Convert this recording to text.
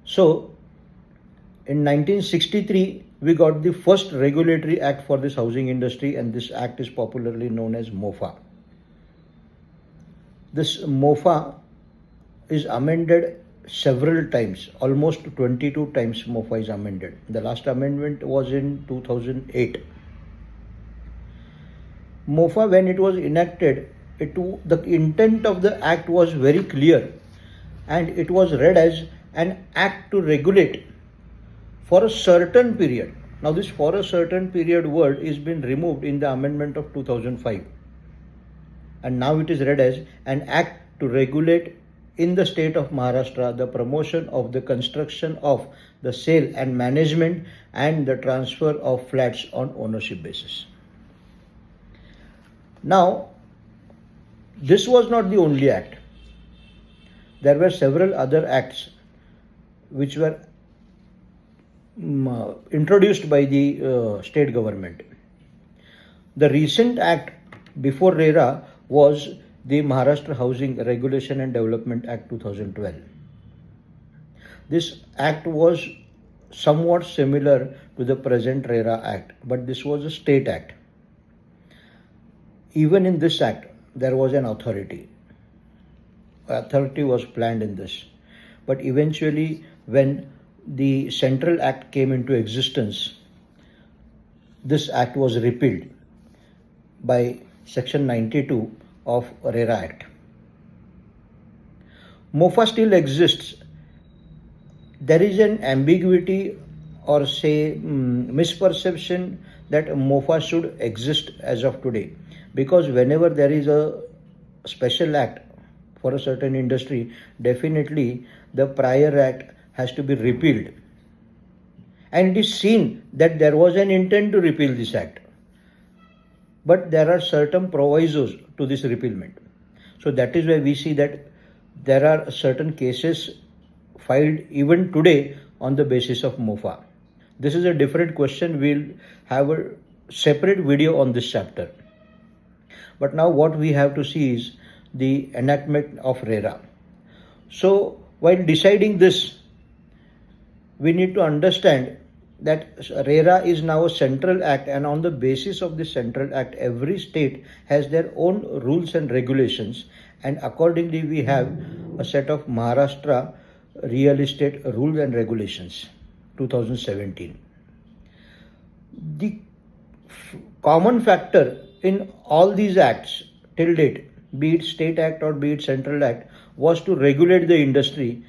So in 1963, we got the first regulatory act for this housing industry, and this act is popularly known as MOFA. This MOFA is amended several times, almost 22 times MOFA is amended. The last amendment was in 2008. MOFA, when it was enacted, the intent of the act was very clear, and it was read as an act to regulate for a certain period. Now this "for a certain period" word is been removed in the amendment of 2005, and now it is read as an act to regulate in the state of Maharashtra the promotion of the construction of, the sale and management, and the transfer of flats on ownership basis. Now, this was not the only act. There were several other acts which were introduced by the state government. The recent act before RERA was the Maharashtra Housing Regulation and Development Act 2012. This act was somewhat similar to the present RERA Act, but this was a state act. Even in this act, there was an authority. Authority was planned in this. But eventually, when the Central Act came into existence, this act was repealed by Section 92 of RERA Act. MOFA still exists. There is an ambiguity or say misperception that MOFA should exist as of today, because whenever there is a special act for a certain industry, definitely the prior act has to be repealed. And it is seen that there was an intent to repeal this act. But there are certain provisos to this repealment. So that is why we see that there are certain cases filed even today on the basis of MOFA. This is a different question. We'll have a separate video on this chapter. But now what we have to see is the enactment of RERA. So while deciding this, we need to understand that RERA is now a central act, and on the basis of this central act, every state has their own rules and regulations, and accordingly we have a set of Maharashtra Real Estate Rules and Regulations 2017. The common factor in all these acts till date, be it state act or be it central act, was to regulate the industry